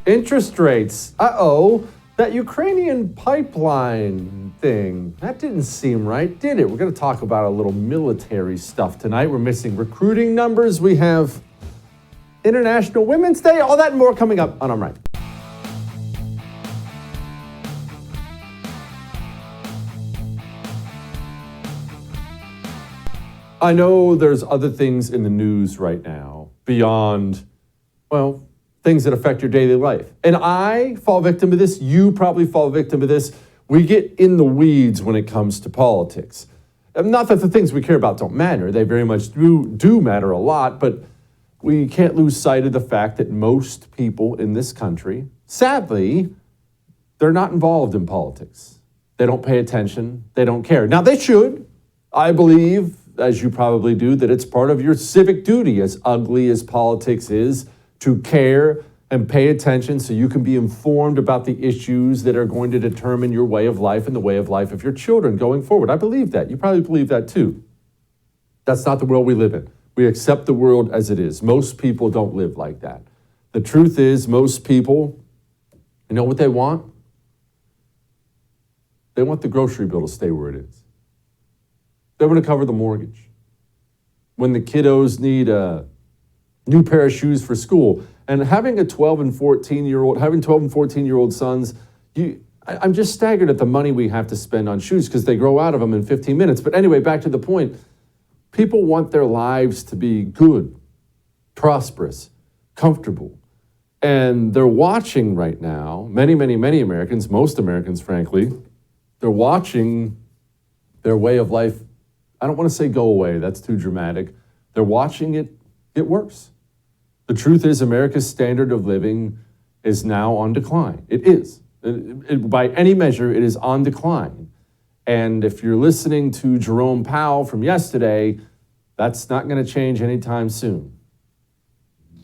Interest rates. Uh-oh. That Ukrainian pipeline thing. That didn't seem right, did it? We're going to talk about a little military stuff tonight. We're missing recruiting numbers. We have International Women's Day. All that and more coming up on I'm Right. I know there's other things in the news right now beyond, well, things that affect your daily life. And I fall victim to this. You probably fall victim to this. We get in the weeds when it comes to politics. Not that the things we care about don't matter. They very much do matter a lot, but we can't lose sight of the fact that most people in this country, sadly, they're not involved in politics. They don't pay attention. They don't care. Now, they should. I believe, as you probably do, that it's part of your civic duty, as ugly as politics is, to care and pay attention so you can be informed about the issues that are going to determine your way of life and the way of life of your children going forward. I believe that. You probably believe that too. That's not the world we live in. We accept the world as it is. Most people don't live like that. The truth is, most people, you know what they want? They want the grocery bill to stay where it is. They want to cover the mortgage. When the kiddos need a new pair of shoes for school, and having 12 and 14-year-old sons, I'm just staggered at the money we have to spend on shoes because they grow out of them in 15 minutes. But anyway, back to the point. People want their lives to be good, prosperous, comfortable. And they're watching right now, many Americans, most Americans, frankly, they're watching their way of life, I don't want to say go away, that's too dramatic. They're watching it get worse. The truth is America's standard of living is now on decline. It is. By any measure, it is on decline. And if you're listening to Jerome Powell from yesterday, that's not going to change anytime soon.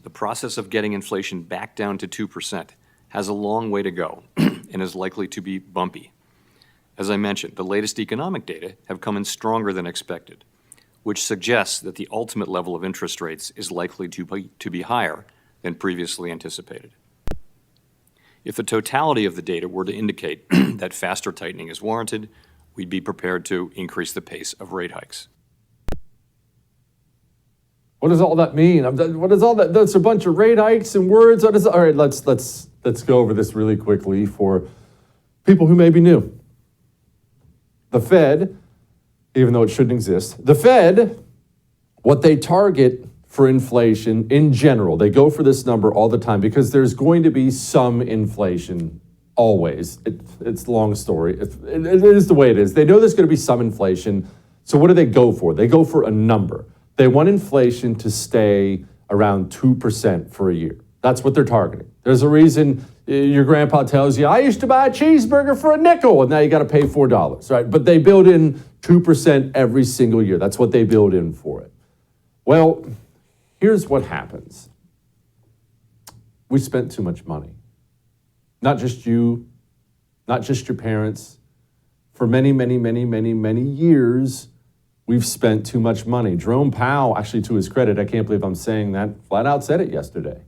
The process of getting inflation back down to 2% has a long way to go and is likely to be bumpy. As I mentioned, the latest economic data have come in stronger than expected, which suggests that the ultimate level of interest rates is likely to be higher than previously anticipated. If the totality of the data were to indicate that faster tightening is warranted, we'd be prepared to increase the pace of rate hikes. What does all that mean? What is all that? That's a bunch of rate hikes and words. All right, let's go over this really quickly for people who may be new. The Fed, even though it shouldn't exist, the Fed, what they target for inflation in general, they go for this number all the time because there's going to be some inflation always. It's a long story. It is the way it is. They know there's going to be some inflation. So what do they go for? They go for a number. They want inflation to stay around 2% for a year. That's what they're targeting. There's a reason your grandpa tells you, I used to buy a cheeseburger for a nickel, and now you got to pay $4, right? But they build in 2% every single year. That's what they build in for it. Well, here's what happens. We spent too much money. Not just you, not just your parents. For many years, we've spent too much money. Jerome Powell, actually to his credit, I can't believe I'm saying that, flat out said it yesterday.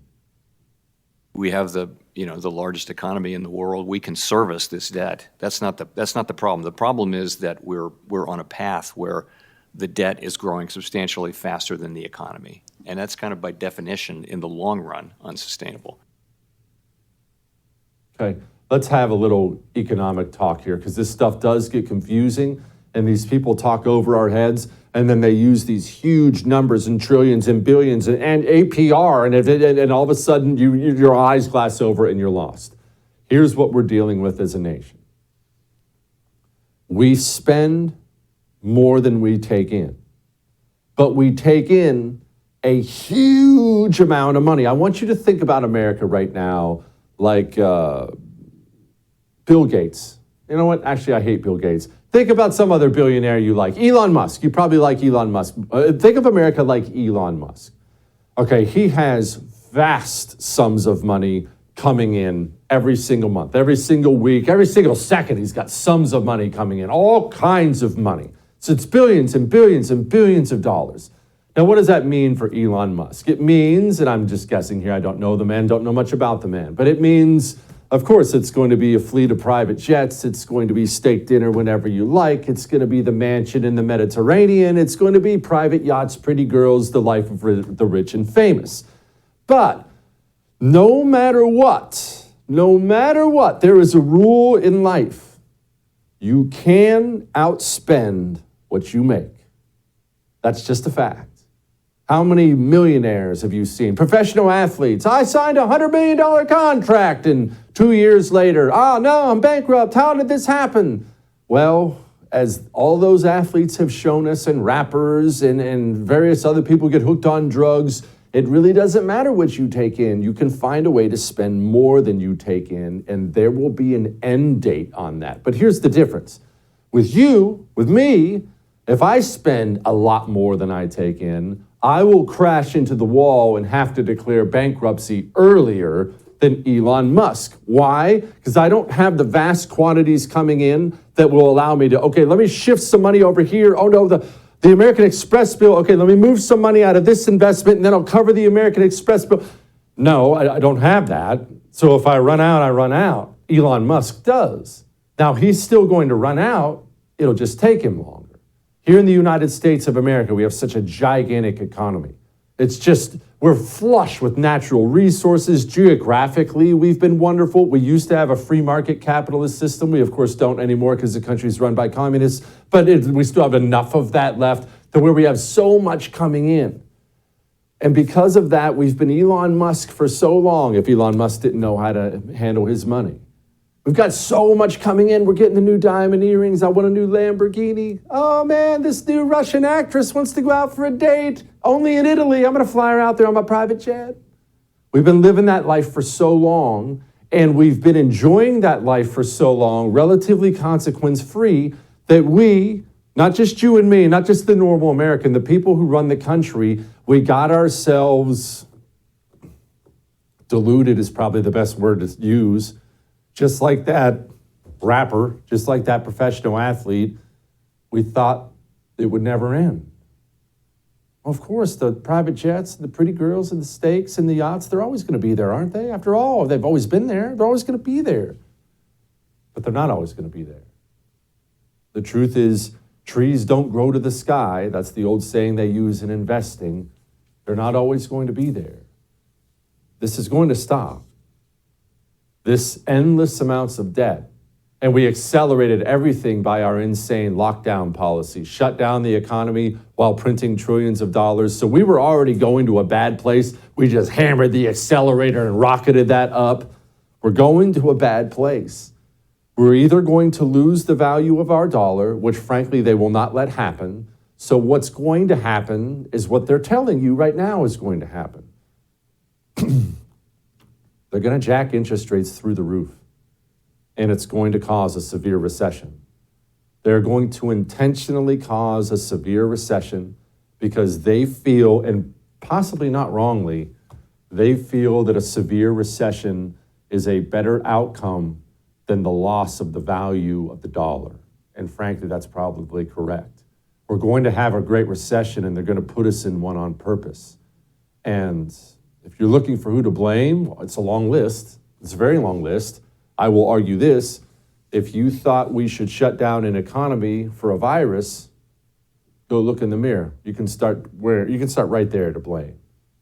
We have the largest economy in the world. We can service this debt. That's not the problem. The problem is that we're on a path where the debt is growing substantially faster than the economy. And that's kind of by definition, in the long run, unsustainable. Okay, let's have a little economic talk here because this stuff does get confusing and these people talk over our heads and then they use these huge numbers and trillions and billions and APR and all of a sudden your eyes glass over and you're lost. Here's what we're dealing with as a nation. We spend more than we take in, but we take in a huge amount of money. I want you to think about America right now like Bill Gates. You know what? Actually, I hate Bill Gates. Think about some other billionaire you like. Elon Musk. You probably like Elon Musk. Think of America like Elon Musk. Okay, he has vast sums of money coming in every single month, every single week, every single second. He's got sums of money coming in, all kinds of money. So it's billions and billions and billions of dollars. Now, what does that mean for Elon Musk? It means, and I'm just guessing here, I don't know the man, don't know much about the man, but it means, of course, it's going to be a fleet of private jets. It's going to be steak dinner whenever you like. It's going to be the mansion in the Mediterranean. It's going to be private yachts, pretty girls, the life of the rich and famous. But no matter what, there is a rule in life. You can outspend what you make. That's just a fact. How many millionaires have you seen? Professional athletes. I signed a $100 million contract, and 2 years later, no, I'm bankrupt. How did this happen? Well, as all those athletes have shown us, and rappers and various other people get hooked on drugs, it really doesn't matter what you take in. You can find a way to spend more than you take in, and there will be an end date on that. But here's the difference. With you, with me, if I spend a lot more than I take in, I will crash into the wall and have to declare bankruptcy earlier than Elon Musk. Why? Because I don't have the vast quantities coming in that will allow me to, okay, let me shift some money over here. Oh no, the American Express bill, okay, let me move some money out of this investment and then I'll cover the American Express bill. No, I don't have that. So if I run out, I run out. Elon Musk does. Now he's still going to run out. It'll just take him longer. Here in the United States of America, we have such a gigantic economy. It's just, we're flush with natural resources. Geographically, we've been wonderful. We used to have a free market capitalist system. We, of course, don't anymore because the country's run by communists. But we still have enough of that left to where we have so much coming in. And because of that, we've been Elon Musk for so long, if Elon Musk didn't know how to handle his money. We've got so much coming in. We're getting the new diamond earrings. I want a new Lamborghini. Oh man, this new Russian actress wants to go out for a date. Only in Italy. I'm going to fly her out there on my private jet. We've been living that life for so long, and we've been enjoying that life for so long, relatively consequence-free, that we, not just you and me, not just the normal American, the people who run the country, we got ourselves deluded is probably the best word to use. Just like that rapper, just like that professional athlete, we thought it would never end. Of course, the private jets, the pretty girls and the steaks and the yachts, they're always going to be there, aren't they? After all, they've always been there. They're always going to be there. But they're not always going to be there. The truth is, trees don't grow to the sky. That's the old saying they use in investing. They're not always going to be there. This is going to stop. This endless amounts of debt. And we accelerated everything by our insane lockdown policy, shut down the economy while printing trillions of dollars. So we were already going to a bad place. We just hammered the accelerator and rocketed that up. We're going to a bad place. We're either going to lose the value of our dollar, which frankly they will not let happen. So what's going to happen is what they're telling you right now is going to happen. They're going to jack interest rates through the roof, and it's going to cause a severe recession. They're going to intentionally cause a severe recession because they feel, and possibly not wrongly, they feel that a severe recession is a better outcome than the loss of the value of the dollar. And frankly, that's probably correct. We're going to have a great recession, and they're going to put us in one on purpose. And if you're looking for who to blame, it's a long list. It's a very long list. I will argue this. If you thought we should shut down an economy for a virus, go look in the mirror. You can start right there to blame.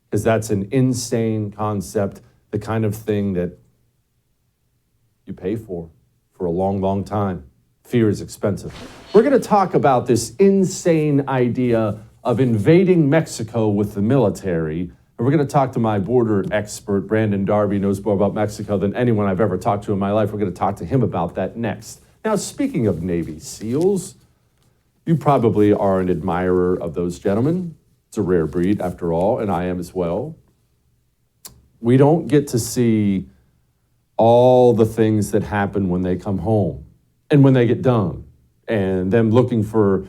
Because that's an insane concept, the kind of thing that you pay for a long, long time. Fear is expensive. We're going to talk about this insane idea of invading Mexico with the military. And we're going to talk to my border expert, Brandon Darby, knows more about Mexico than anyone I've ever talked to in my life. We're going to talk to him about that next. Now, speaking of Navy SEALs, you probably are an admirer of those gentlemen. It's a rare breed, after all, and I am as well. We don't get to see all the things that happen when they come home and when they get done, and them looking for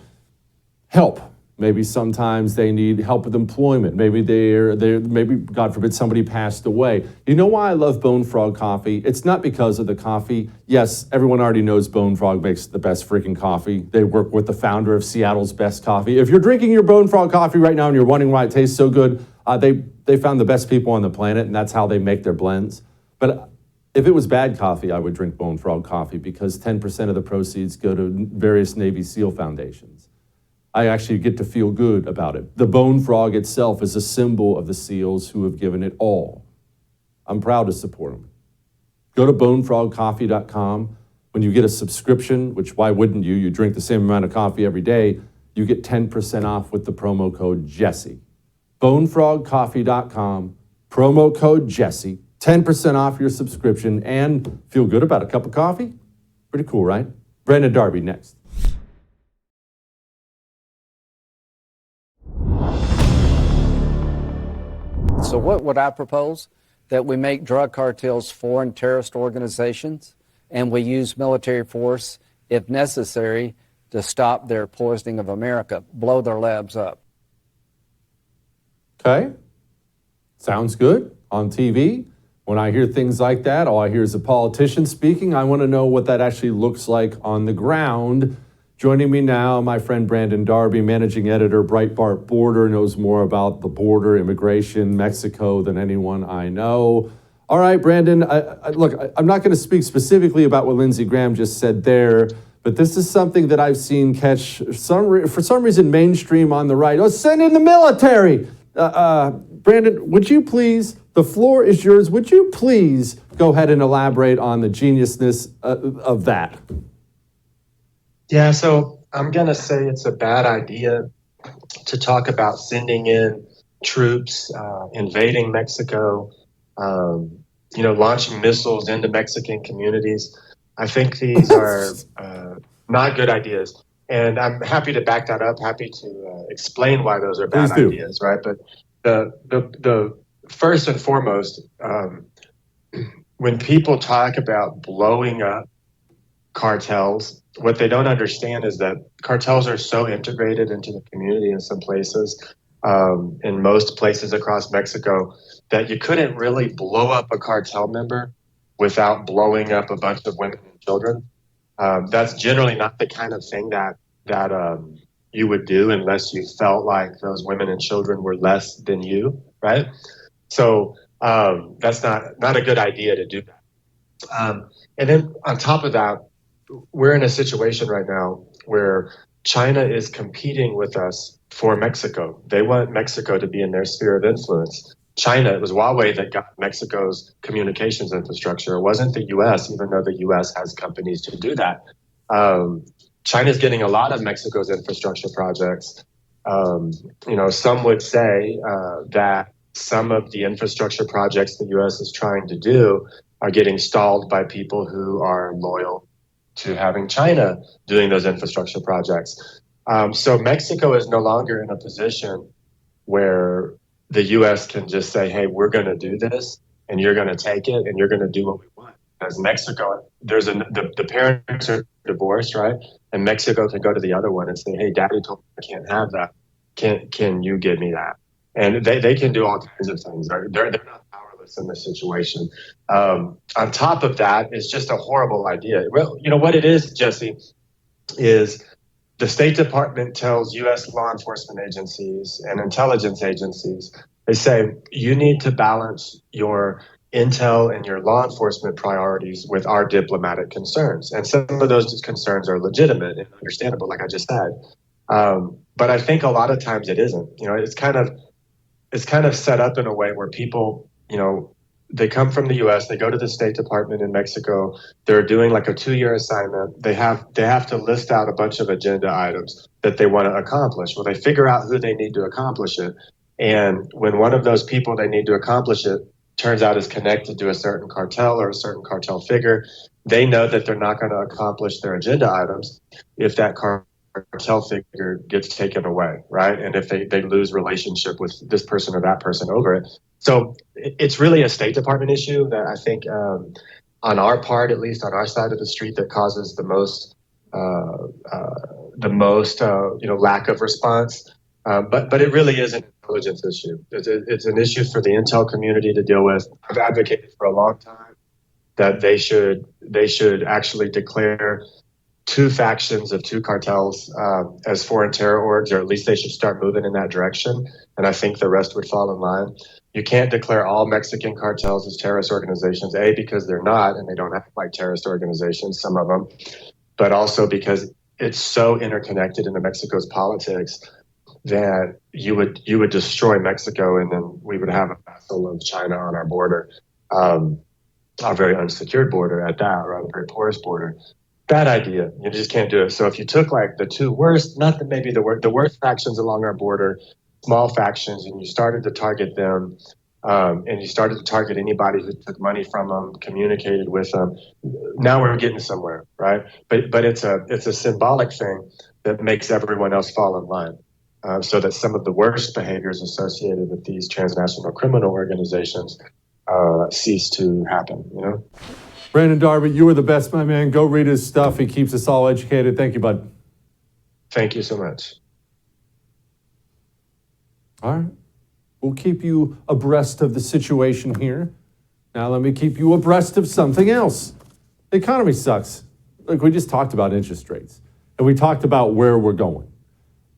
help Maybe sometimes they need help with employment. Maybe maybe, God forbid, somebody passed away. You know why I love Bone Frog coffee? It's not because of the coffee. Yes, everyone already knows Bone Frog makes the best freaking coffee. They work with the founder of Seattle's best coffee. If you're drinking your Bone Frog coffee right now and you're wondering why it tastes so good, they found the best people on the planet, and that's how they make their blends. But if it was bad coffee, I would drink Bone Frog coffee because 10% of the proceeds go to various Navy SEAL foundations. I actually get to feel good about it. The Bone Frog itself is a symbol of the SEALs who have given it all. I'm proud to support them. Go to bonefrogcoffee.com. When you get a subscription, which why wouldn't you? You drink the same amount of coffee every day, you get 10% off with the promo code Jesse. Bonefrogcoffee.com, promo code Jesse, 10% off your subscription, and feel good about a cup of coffee? Pretty cool, right? Brandon Darby next. So what would I propose? That we make drug cartels foreign terrorist organizations, and we use military force, if necessary, to stop their poisoning of America, blow their labs up. Okay, sounds good on TV. When I hear things like that, all I hear is a politician speaking. I want to know what that actually looks like on the ground. Joining me now, my friend Brandon Darby, managing editor, Breitbart Border, knows more about the border, immigration, Mexico than anyone I know. All right, Brandon, look, I'm not going to speak specifically about what Lindsey Graham just said there, but this is something that I've seen catch for some reason mainstream on the right. Oh, send in the military. Brandon, would you please, the floor is yours, would you please go ahead and elaborate on the geniusness of that? Yeah, so I'm going to say it's a bad idea to talk about sending in troops, invading Mexico, launching missiles into Mexican communities. I think these are not good ideas. And I'm happy to back that up, happy to explain why those are bad ideas, right? But the first and foremost, when people talk about blowing up cartels, what they don't understand is that cartels are so integrated into the community in some places, in most places across Mexico, that you couldn't really blow up a cartel member without blowing up a bunch of women and children. That's generally not the kind of thing that you would do unless you felt like those women and children were less than you, right? So that's not a good idea to do that. And then on top of that, we're in a situation right now where China is competing with us for Mexico. They want Mexico to be in their sphere of influence. China, it was Huawei that got Mexico's communications infrastructure. It wasn't the U.S., even though the U.S. has companies to do that. China's getting a lot of Mexico's infrastructure projects. Some would say that some of the infrastructure projects the U.S. is trying to do are getting stalled by people who are loyal to having China doing those infrastructure projects. So Mexico is no longer in a position where the U.S. can just say, hey, we're going to do this, and you're going to take it, and you're going to do what we want. As Mexico, the parents are divorced, right? And Mexico can go to the other one and say, hey, daddy told me I can't have that. Can you give me that? And they can do all kinds of things. They're not powerless in this situation. On top of that, it's just a horrible idea. Well, what it is, Jesse, is the State Department tells U.S. law enforcement agencies and intelligence agencies, they say, you need to balance your intel and your law enforcement priorities with our diplomatic concerns. And some of those concerns are legitimate and understandable, like I just said. But I think a lot of times it isn't. It's kind of set up in a way where people, they come from the U.S., they go to the State Department in Mexico, they're doing like a 2-year assignment. They have to list out a bunch of agenda items that they want to accomplish. Well, they figure out who they need to accomplish it. And when one of those people they need to accomplish it turns out is connected to a certain cartel or a certain cartel figure, they know that they're not going to accomplish their agenda items if that cartel figure gets taken away, right? And if they lose relationship with this person or that person over it. So it's really a State Department issue that I think on our part, at least on our side of the street, that causes the most lack of response. But it really is an intelligence issue. It's an issue for the intel community to deal with. I've advocated for a long time that they should actually declare two factions of two cartels as foreign terror orgs, or at least they should start moving in that direction. And I think the rest would fall in line. You can't declare all Mexican cartels as terrorist organizations, A, because they're not, and they don't act like terrorist organizations, some of them, but also because it's so interconnected into Mexico's politics that you would destroy Mexico, and then we would have a vassal of China on our border, a very unsecured border at that, or a very porous border. Bad idea. You just can't do it. So if you took like the two worst, not that maybe the worst factions along our border, small factions, and you started to target them, and you started to target anybody who took money from them, communicated with them, now we're getting somewhere, right? But it's a symbolic thing that makes everyone else fall in line. So that some of the worst behaviors associated with these transnational criminal organizations cease to happen, you know? Brandon Darby, you are the best, my man. Go read his stuff. He keeps us all educated. Thank you, bud. Thank you so much. All right. We'll keep you abreast of the situation here. Now let me keep you abreast of something else. The economy sucks. Look, we just talked about interest rates, and we talked about where we're going.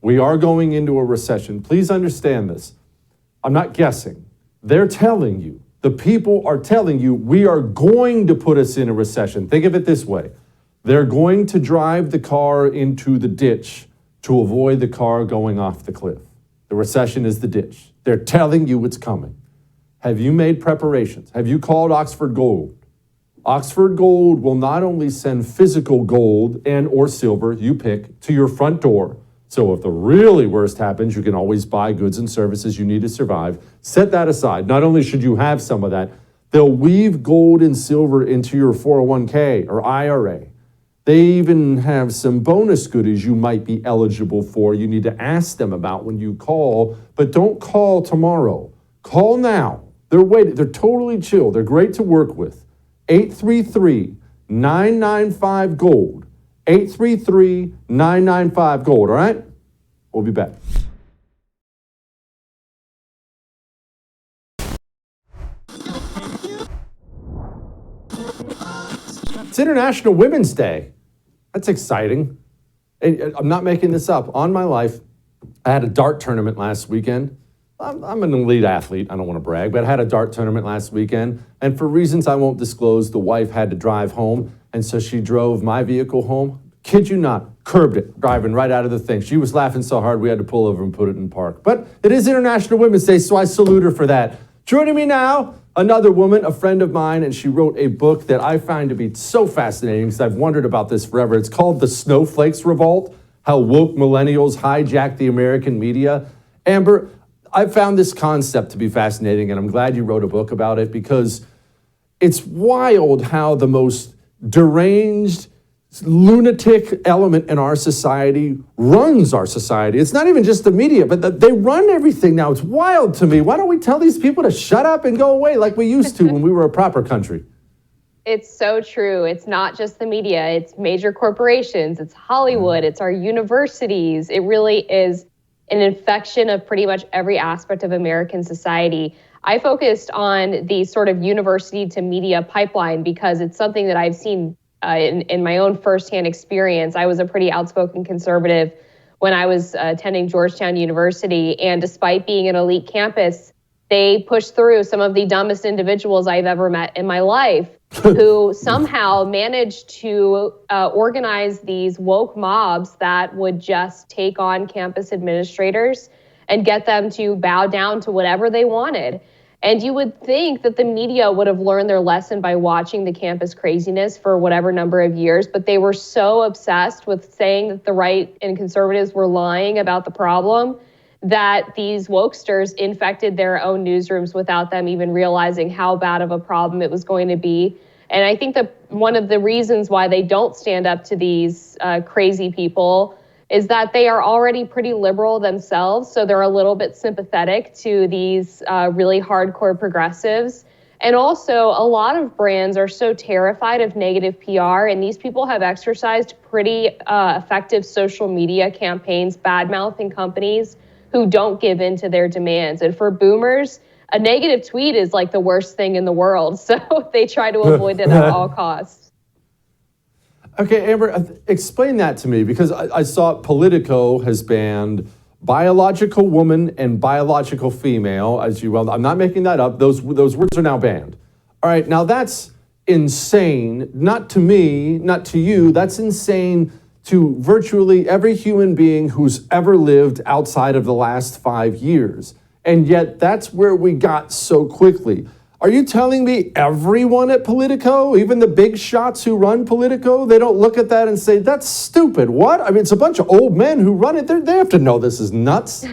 We are going into a recession. Please understand this. I'm not guessing. They're telling you. The people are telling you we are going to put us in a recession. Think of it this way. They're going to drive the car into the ditch to avoid the car going off the cliff. The recession is the ditch. They're telling you it's coming. Have you made preparations? Have you called Oxford Gold? Oxford Gold will not only send physical gold and or silver, you pick, to your front door. So if the really worst happens, you can always buy goods and services you need to survive. Set that aside. Not only should you have some of that, they'll weave gold and silver into your 401k or IRA. They even have some bonus goodies you might be eligible for. You need to ask them about when you call, but don't call tomorrow. Call now. They're waiting. They're totally chill. They're great to work with. 833-995-GOLD. 833-995-GOLD, all right? We'll be back. It's International Women's Day. That's exciting. I'm not making this up. On my life, I had a dart tournament last weekend. I'm an elite athlete. I don't want to brag, but I had a dart tournament last weekend. And for reasons I won't disclose, the wife had to drive home. And so she drove my vehicle home. Kid you not, curbed it, driving right out of the thing. She was laughing so hard we had to pull over and put it in park. But it is International Women's Day, so I salute her for that. Joining me now, another woman, a friend of mine, and she wrote a book that I find to be so fascinating because I've wondered about this forever. It's called The Snowflakes Revolt, How Woke Millennials Hijacked the American Media. Amber, I found this concept to be fascinating, and I'm glad you wrote a book about it because it's wild how the most deranged, lunatic element in our society runs our society. It's not even just the media, but they run everything now. It's wild to me. Why don't we tell these people to shut up and go away like we used to when we were a proper country? It's so true. It's not just the media. It's major corporations. It's Hollywood. It's our universities. It really is an infection of pretty much every aspect of American society. I focused on the sort of university to media pipeline because it's something that I've seen in my own firsthand experience. I was a pretty outspoken conservative when I was attending Georgetown University, and despite being an elite campus, they pushed through some of the dumbest individuals I've ever met in my life who somehow managed to organize these woke mobs that would just take on campus administrators and get them to bow down to whatever they wanted. And you would think that the media would have learned their lesson by watching the campus craziness for whatever number of years, but they were so obsessed with saying that the right and conservatives were lying about the problem that these wokesters infected their own newsrooms without them even realizing how bad of a problem it was going to be. And I think that one of the reasons why they don't stand up to these crazy people is that they are already pretty liberal themselves, so they're a little bit sympathetic to these really hardcore progressives. And also, a lot of brands are so terrified of negative PR, and these people have exercised pretty effective social media campaigns, bad-mouthing companies who don't give in to their demands. And for boomers, a negative tweet is like the worst thing in the world. So they try to avoid it at all costs. Okay, Amber, explain that to me, because I saw Politico has banned biological woman and biological female, as you well. I'm not making that up. Those words are now banned. All right, now that's insane. Not to me, not to you. That's insane to virtually every human being who's ever lived outside of the last 5 years. And yet that's where we got so quickly. Are you telling me everyone at Politico, even the big shots who run Politico, they don't look at that and say, that's stupid? What? I mean, it's a bunch of old men who run it. They have to know this is nuts.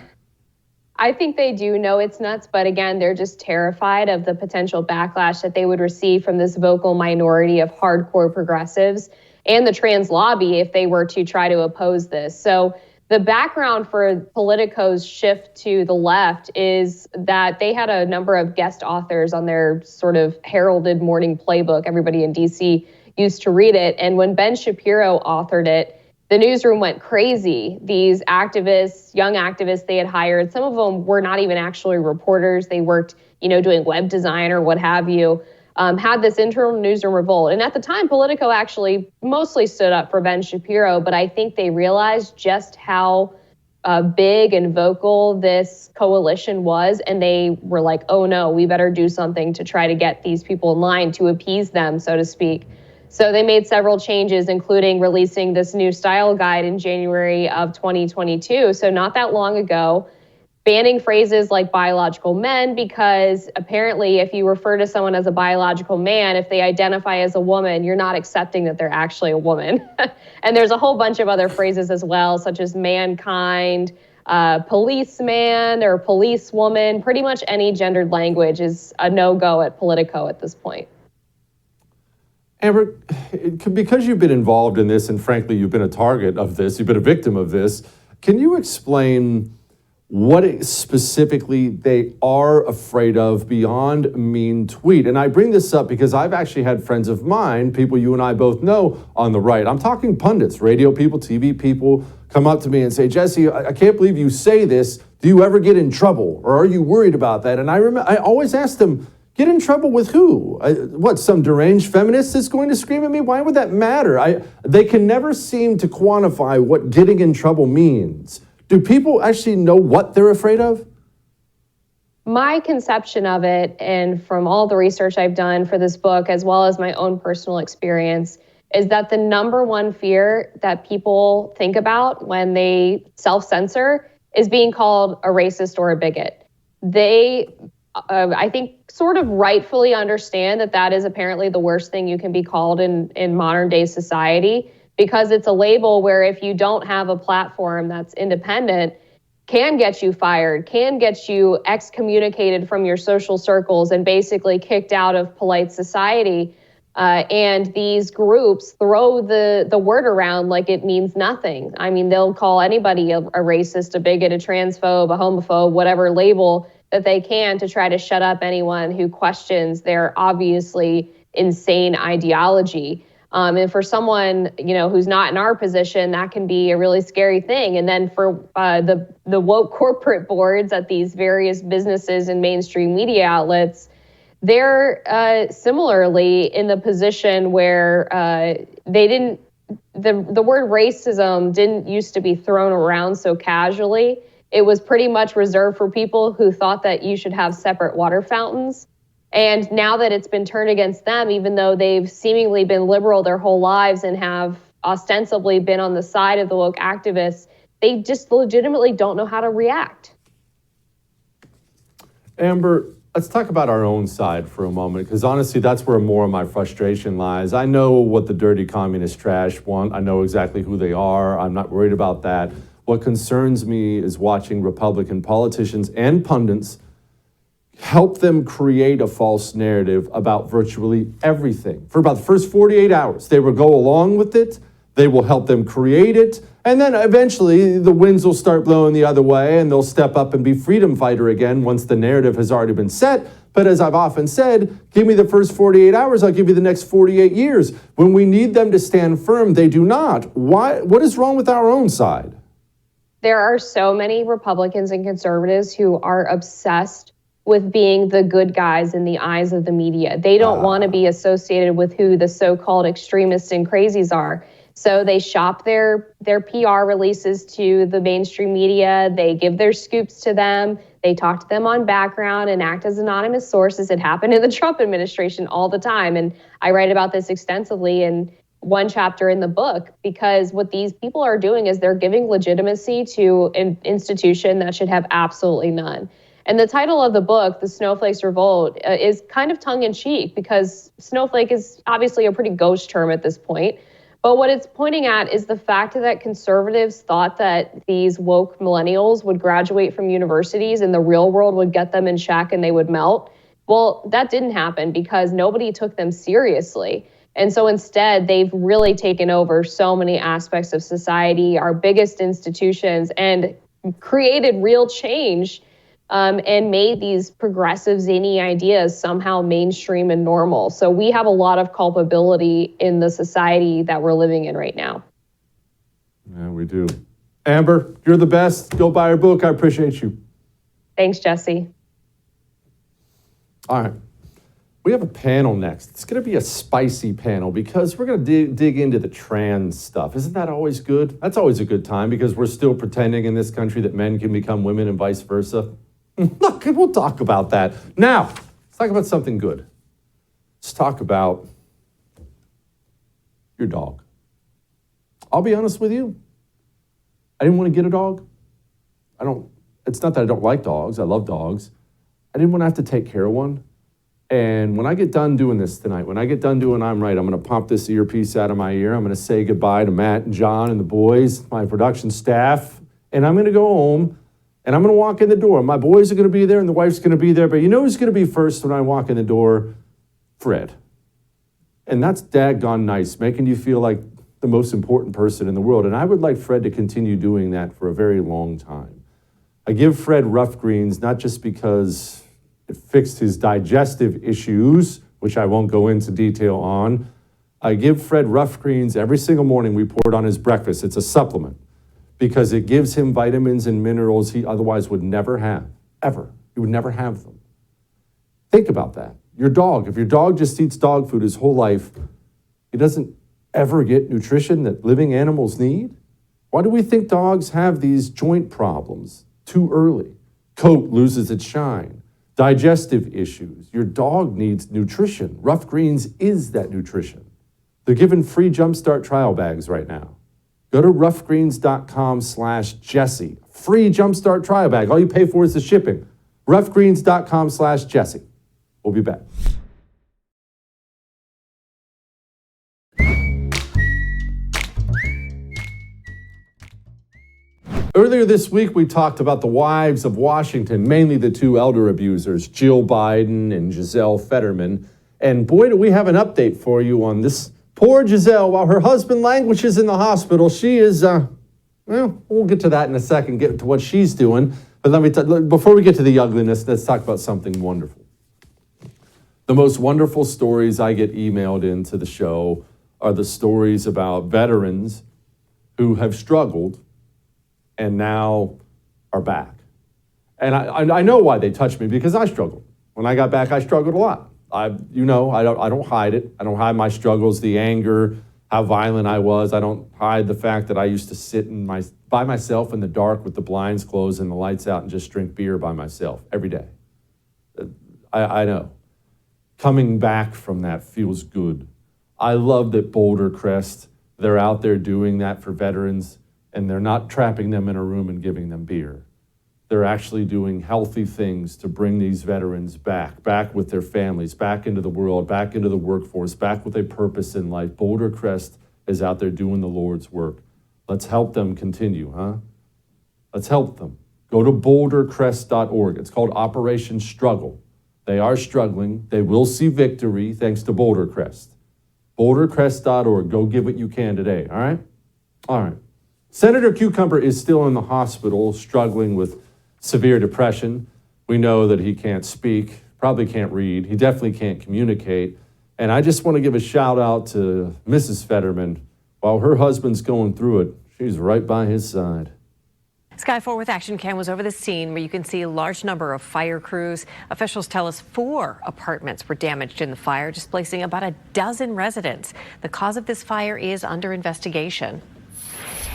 I think they do know it's nuts, but again, they're just terrified of the potential backlash that they would receive from this vocal minority of hardcore progressives and the trans lobby if they were to try to oppose this. So the background for Politico's shift to the left is that they had a number of guest authors on their sort of heralded morning playbook. Everybody in DC used to read it. And when Ben Shapiro authored it, the newsroom went crazy. These activists, young activists they had hired, some of them were not even actually reporters. They worked, doing web design or what have you, had this internal newsroom revolt. And at the time, Politico actually mostly stood up for Ben Shapiro, but I think they realized just how big and vocal this coalition was. And they were like, oh no, we better do something to try to get these people in line, to appease them, so to speak. So they made several changes, including releasing this new style guide in January of 2022. So not that long ago, banning phrases like biological men, because apparently if you refer to someone as a biological man, if they identify as a woman, you're not accepting that they're actually a woman. And there's a whole bunch of other phrases as well, such as mankind, policeman or policewoman. Pretty much any gendered language is a no-go at Politico at this point. Amber, because you've been involved in this, and frankly, you've been a target of this, you've been a victim of this, can you explain what specifically they are afraid of beyond a mean tweet? And I bring this up because I've actually had friends of mine, people you and I both know on the right, I'm talking pundits, radio people, TV people, come up to me and say, Jesse, I can't believe you say this. Do you ever get in trouble? Or are you worried about that? And I always ask them, get in trouble with who? Some deranged feminist is going to scream at me? Why would that matter? They can never seem to quantify what getting in trouble means. Do people actually know what they're afraid of? My conception of it, and from all the research I've done for this book, as well as my own personal experience, is that the number one fear that people think about when they self-censor is being called a racist or a bigot. They, I think, sort of rightfully understand that that is apparently the worst thing you can be called in modern day society, because it's a label where if you don't have a platform that's independent, can get you fired, can get you excommunicated from your social circles and basically kicked out of polite society. And these groups throw the word around like it means nothing. I mean, they'll call anybody a racist, a bigot, a transphobe, a homophobe, whatever label that they can to try to shut up anyone who questions their obviously insane ideology. And for someone, who's not in our position, that can be a really scary thing. And then for the woke corporate boards at these various businesses and mainstream media outlets, they're similarly in the position where the word racism didn't used to be thrown around so casually. It was pretty much reserved for people who thought that you should have separate water fountains. And now that it's been turned against them, even though they've seemingly been liberal their whole lives and have ostensibly been on the side of the woke activists, they just legitimately don't know how to react. Amber, let's talk about our own side for a moment, because honestly, that's where more of my frustration lies. I know what the dirty communist trash want. I know exactly who they are. I'm not worried about that. What concerns me is watching Republican politicians and pundits help them create a false narrative about virtually everything. For about the first 48 hours, they will go along with it. They will help them create it. And then eventually the winds will start blowing the other way and they'll step up and be freedom fighter again once the narrative has already been set. But as I've often said, give me the first 48 hours, I'll give you the next 48 years. When we need them to stand firm, they do not. Why? What is wrong with our own side? There are so many Republicans and conservatives who are obsessed with being the good guys in the eyes of the media. They don't want to be associated with who the so-called extremists and crazies are. So they shop their PR releases to the mainstream media. They give their scoops to them. They talk to them on background and act as anonymous sources. It happened in the Trump administration all the time. And I write about this extensively in one chapter in the book, because what these people are doing is they're giving legitimacy to an institution that should have absolutely none. And the title of the book, The Snowflakes Revolt, is kind of tongue-in-cheek, because snowflake is obviously a pretty gauche term at this point. But what it's pointing at is the fact that conservatives thought that these woke millennials would graduate from universities and the real world would get them in check and they would melt. Well, that didn't happen because nobody took them seriously. And so instead, they've really taken over so many aspects of society, our biggest institutions, and created real change, and made these progressive, zany ideas somehow mainstream and normal. So we have a lot of culpability in the society that we're living in right now. Yeah, we do. Amber, you're the best. Go buy her book. I appreciate you. Thanks, Jesse. All right. We have a panel next. It's going to be a spicy panel because we're going to dig into the trans stuff. Isn't that always good? That's always a good time because we're still pretending in this country that men can become women and vice versa. Look, we'll talk about that. Now, let's talk about something good. Let's talk about your dog. I'll be honest with you. I didn't want to get a dog. It's not that I don't like dogs. I love dogs. I didn't want to have to take care of one. And when I get done doing this tonight, when I get done doing I'm Right, I'm going to pop this earpiece out of my ear. I'm going to say goodbye to Matt and John and the boys, my production staff. And I'm going to go home and I'm going to walk in the door. My boys are going to be there and the wife's going to be there. But you know who's going to be first when I walk in the door? Fred. And that's daggone nice, making you feel like the most important person in the world. And I would like Fred to continue doing that for a very long time. I give Fred Rough Greens not just because it fixed his digestive issues, which I won't go into detail on. I give Fred Rough Greens every single morning. We pour it on his breakfast. It's a supplement because it gives him vitamins and minerals he otherwise would never have, ever. He would never have them. Think about that. Your dog, if your dog just eats dog food his whole life, he doesn't ever get nutrition that living animals need? Why do we think dogs have these joint problems too early? Coat loses its shine. Digestive issues. Your dog needs nutrition. Rough Greens is that nutrition. They're giving free Jumpstart trial bags right now. Go to roughgreens.com/Jesse. Free Jumpstart trial bag. All you pay for is the shipping. roughgreens.com/Jesse. We'll be back. Earlier this week, we talked about the wives of Washington, mainly the two elder abusers, Jill Biden and Giselle Fetterman. And boy, do we have an update for you on this poor Giselle. While her husband languishes in the hospital, she is, we'll get to that in a second, get to what she's doing. But before we get to the ugliness, let's talk about something wonderful. The most wonderful stories I get emailed into the show are the stories about veterans who have struggled and now are back. And I know why they touch me, because I struggled. When I got back, I struggled a lot. I don't hide it. I don't hide my struggles, the anger, how violent I was. I don't hide the fact that I used to sit by myself in the dark with the blinds closed and the lights out and just drink beer by myself every day. I know. Coming back from that feels good. I love that Boulder Crest, they're out there doing that for veterans. And they're not trapping them in a room and giving them beer. They're actually doing healthy things to bring these veterans back with their families, back into the world, back into the workforce, back with a purpose in life. Boulder Crest is out there doing the Lord's work. Let's help them continue, huh? Let's help them. Go to bouldercrest.org. It's called Operation Struggle. They are struggling. They will see victory thanks to Boulder Crest. Bouldercrest.org. Go give what you can today, all right? All right. Senator Cucumber is still in the hospital struggling with severe depression. We know that he can't speak, probably can't read. He definitely can't communicate. And I just want to give a shout out to Mrs. Fetterman. While her husband's going through it, she's right by his side. Sky 4 with Action Cam was over the scene where you can see a large number of fire crews. Officials tell us 4 apartments were damaged in the fire, displacing about a dozen residents. The cause of this fire is under investigation.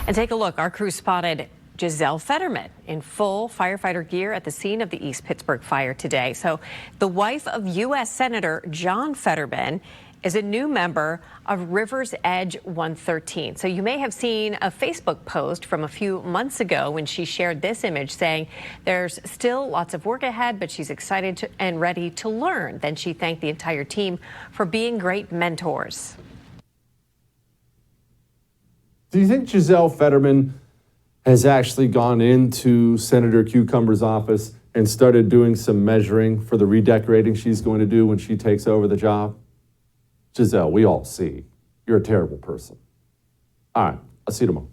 And take a look. Our crew spotted Giselle Fetterman in full firefighter gear at the scene of the East Pittsburgh fire today. So the wife of U.S. Senator John Fetterman is a new member of River's Edge 113. So you may have seen a Facebook post from a few months ago when she shared this image saying there's still lots of work ahead, but she's excited and ready to learn. Then she thanked the entire team for being great mentors. Do you think Giselle Fetterman has actually gone into Senator Cucumber's office and started doing some measuring for the redecorating she's going to do when she takes over the job? Giselle, we all see you're a terrible person. All right, I'll see you tomorrow.